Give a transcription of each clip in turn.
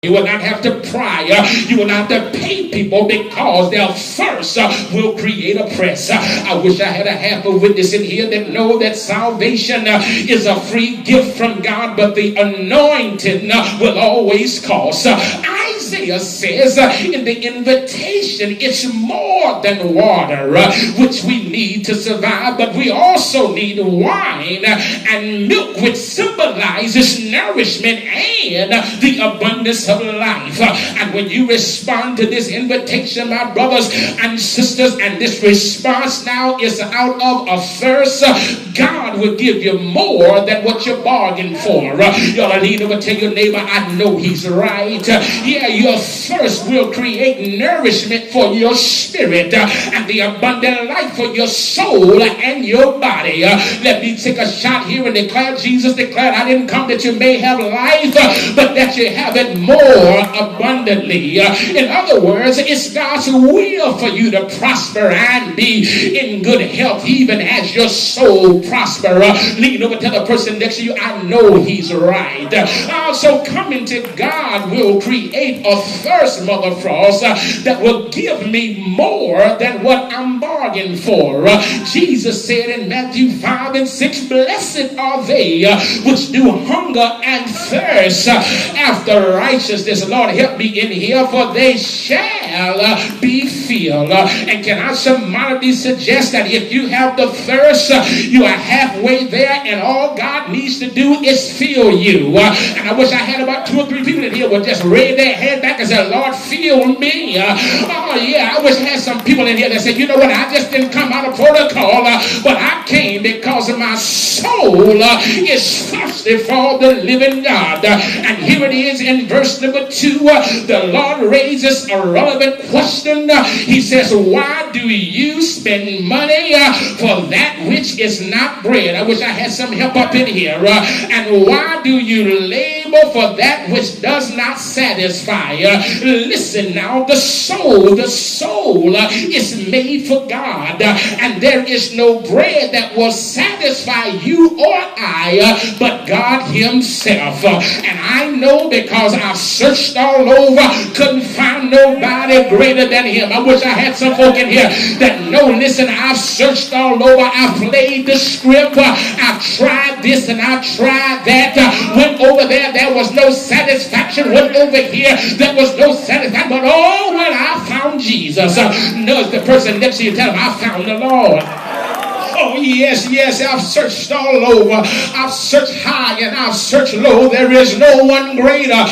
You will not have to pry. You will not have to pay people because their thirst will create a press. I wish I had a half a witness in here that know that salvation is a free gift from God, but the anointing will always cost. Isaiah says in the invitation, it's more than water, which we need to survive, but we also need wine and milk, which symbolizes nourishment and the abundance of life. And when you respond to this invitation, my brothers and sisters, and this response now is out of a thirst, God will give you more than what you bargained for. Y'all lean over, tell your neighbor, I know he's right. Yeah, your thirst will create nourishment for your spirit and the abundant life for your soul and your body. Let me take a shot here and declare, Jesus declared, I didn't come that you may have life, but that you have it more abundantly. In other words, it's God's will for you to prosper and be in good health, even as your soul prosper. Lean over to the person next to you, I know he's right. So coming to God will create a thirst, Mother Frost, that will give me more than what I'm bargaining for. Jesus said in Matthew 5 and 6, blessed are they which do hunger and thirst after righteousness. Lord, help me in here, for they shall be filled. And can I summarily suggest that if you have the thirst, you are halfway there, and all God needs to do is fill you. And I wish I had about 2 or 3 people in here would just raise their head back and say, Lord, fill me. Oh yeah, I wish I had some people in here that said, you know what, I just didn't come out of protocol, but I came because of my soul is thirsty for the living God. And here it is in verse number 2, the Lord raises a relevant question. He says, why do you spend money for that which is not bread? I wish I had some help up in here. And why do you labor for that which does not satisfy? Listen now, the soul is made for God, and there is no bread that will satisfy you or I but God himself. And I know because I've searched all over, couldn't find nobody greater than him. I wish I had some folk in here that know, listen, I've searched all over, I've played the script, I've tried this and I've tried that, went over there was no satisfaction, went over here, there was no satisfaction, but oh, when I found Jesus, nudge the person next to you, tell him, I found the Lord. Oh, yes, I've searched all over. I've searched high and I've searched low. There is no one greater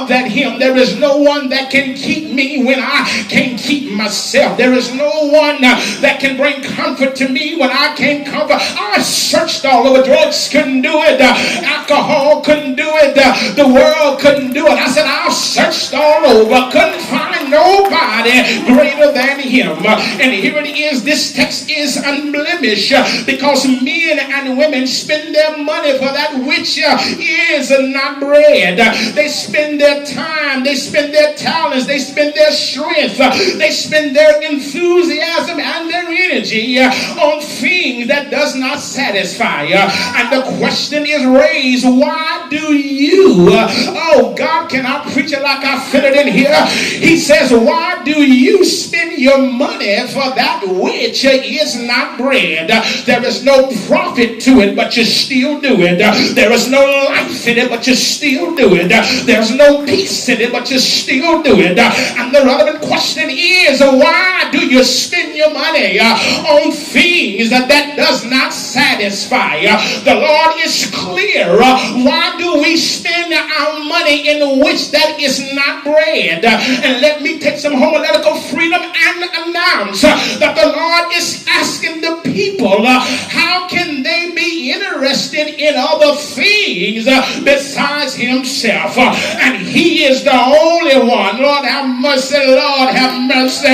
than him. There is no one that can keep me when I can't keep myself. There is no one that can bring comfort to me when I can't comfort. I searched all over. Drugs couldn't do it. Alcohol couldn't do it. The world couldn't do it. I said, I've searched all over. Couldn't find nobody greater than him. And here it is. This text is unblemished, because men and women spend their money for that which is not bread. They spend their time, they spend their talents, they spend their strength, they spend their enthusiasm and their energy on things that does not satisfy. And the question is raised, why do you, oh God, can I preach it like I fit it in here? He says, why do you spend your money for that which is not bread? There is no profit to it, but you still do it. There is no life in it, but you still do it. There's no peace in it, but you still do it. And the relevant question is, why do you spend your money on things that does not satisfy? The Lord is clear. Why do we spend our money in which that is not bread? And let me take some homiletical freedom and announce that the Lord is asking the people, how can they be interested in other things besides himself? And he is the only only one. Lord have mercy, Lord have mercy,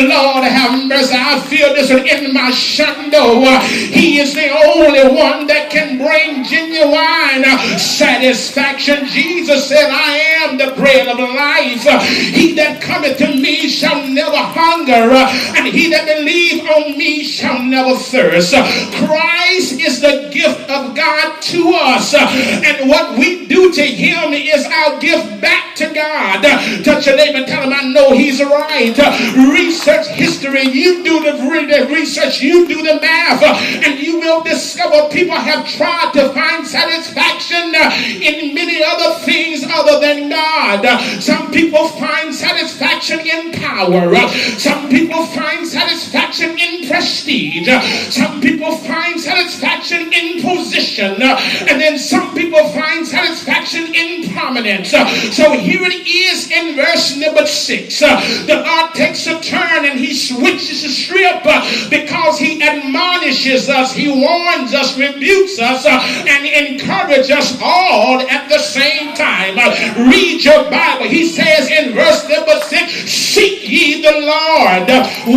Lord have mercy. I feel this one in my shundo. He is the only one that can bring genuine satisfaction. Jesus said, I am the bread of life. He that cometh to me shall never hunger, and he that believe on me shall never thirst. Christ is the gift of God to us, and what we do to him is our gift back to God. Touch your neighbor and tell him, I know he's right. Research history. You do the research. You do the math, and you will discover people have tried to find satisfaction in many other things other than God. Some people find satisfaction in power. Some people find satisfaction in prestige. Some people find satisfaction in position. And then some people find satisfaction in prominence. So here it is in verse number 6. The Lord takes a turn and he switches the strip because he admonishes us, he warns us, rebukes us, and encourages us all at the same time. Read your Bible. He says in verse number 6, seek ye the Lord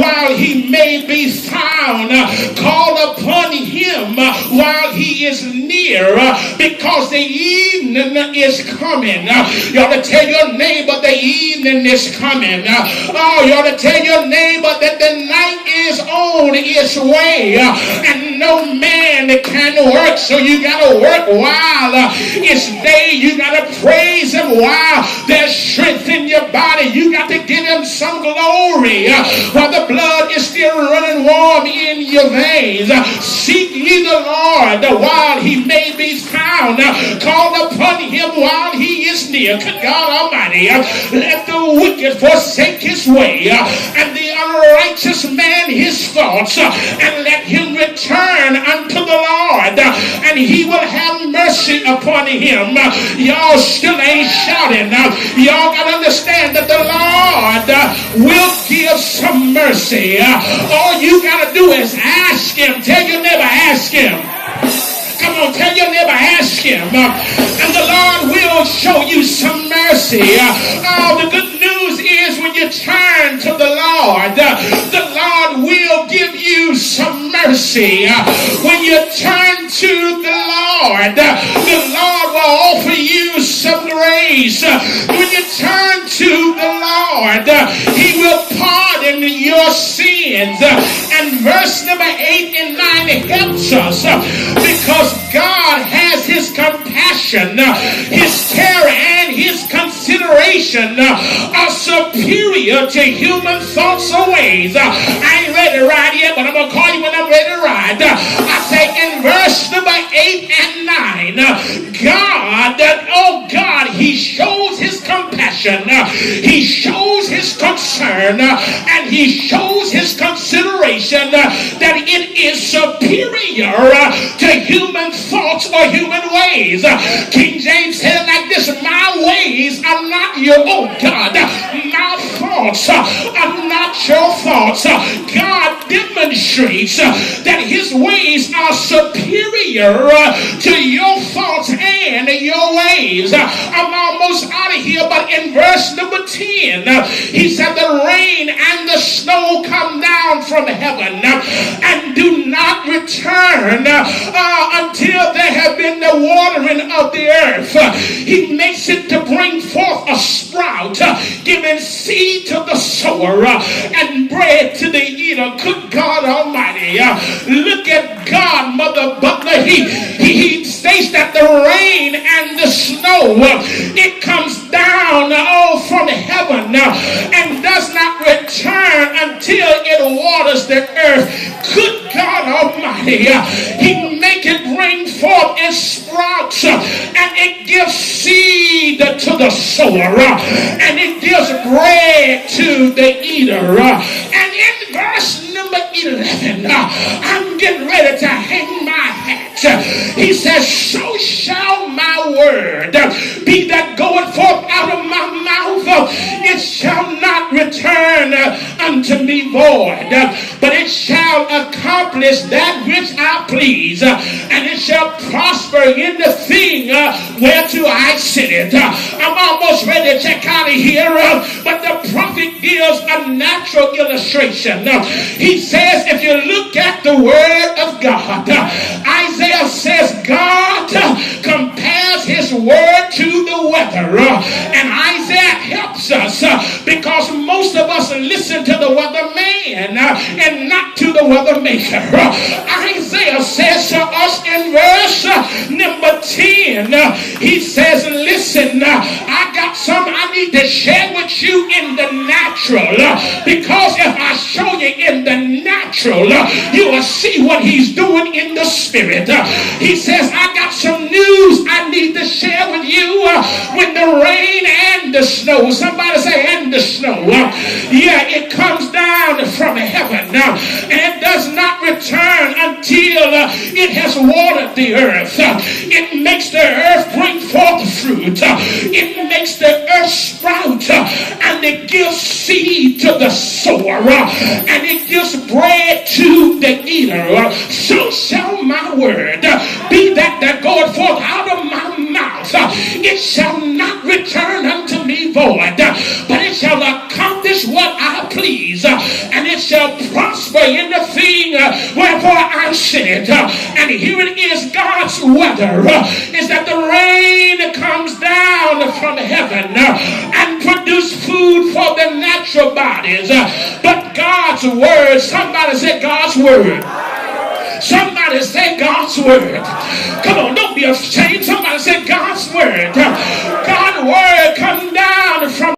while he may be found. Call upon him while he is near, because the evening is coming. You ought to tell your neighbor the evening is coming. Oh, you ought to tell your neighbor that the night is on its way, and no man can work. So you got to work while it's day. You got to praise him while there's strength in your body. You got to give him some glory while the blood is still running warm in your veins. Seek ye the Lord while he may be found. Call upon him while he is near. Good God Almighty, let the wicked forsake his way, and the unrighteous man his thoughts, and let him return unto the Lord, and he will have mercy upon him. Y'all still ain't shouting. Y'all got to understand that the Lord will give some mercy. All you got to do is ask him. Tell your neighbor, ask him. Come on, tell your neighbor, ask him. And the Lord will show you some mercy. Oh, the good news is when you turn to the Lord will give you some mercy. When you turn to the Lord will offer you some grace. When you turn to the Lord, he will pardon your sins. And verse number 8 and 9 helps us because God has his compassion, his care, and his consideration are superior to human thoughts or ways. I ain't ready to ride yet, but I'm going to call you when I'm ready to ride. I say in verse number 8 and 9, God, he shows his compassion, he shows his concern, and he shows his consideration that it is superior to human thoughts or human ways. King James said it like this: my ways are not your own, God. My thoughts are not your thoughts. God demonstrates that his ways are superior to your thoughts and your ways. I'm almost out of here, but in verse number 10, he said the rain and the snow come down from heaven and do not return until there have been the watering of the earth. He makes it to bring forth a sprout, giving seed to the sower and bread to the eater. Good God Almighty. Look at God, Mother Butler. He states that the rain and the snow, it comes down from heaven and does not return until it waters the earth. Good God Almighty. He make it bring forth its sprouts, and it gives seed to the sower, and it gives bread to the eater. And in verse number 11, I'm getting ready to hang my hat. He says, so shall my word be that goeth forth out of my mouth. It shall not return unto me void, but it shall accomplish that which I please, and it shall prosper in the thing whereto I sent it. I'm almost ready to check out of here, but the prophet gives a natural illustration. He says, if you look at the word of God, Isaiah says God compares his word to the weather, and Isaiah helps us because most of us listen to the weatherman and not to the weather maker. Isaiah says to us in verse number 10, he says, listen, I got something I need to share with you in the natural, because if I show you in the natural, you will see what he's doing in the spirit. He says, I got some news I need to share with you when the rain and the snow, somebody say and the snow, yeah, it comes down from heaven and it does not return until it has watered the earth. It makes the earth bring forth fruit. It makes the earth sprout, and it gives seed to the sower, and it gives bread to the eater. So shall my word be that goeth forth out of my mouth. It shall not return unto me void, but it shall accomplish what I please, and it shall prosper in the thing wherefore I sent it. And here it is, God's weather is that the rain comes down from heaven and produce food for the natural bodies. But God's word, somebody say God's word. Somebody say God's word. Come on, don't be ashamed. Somebody say God's word. God's word come down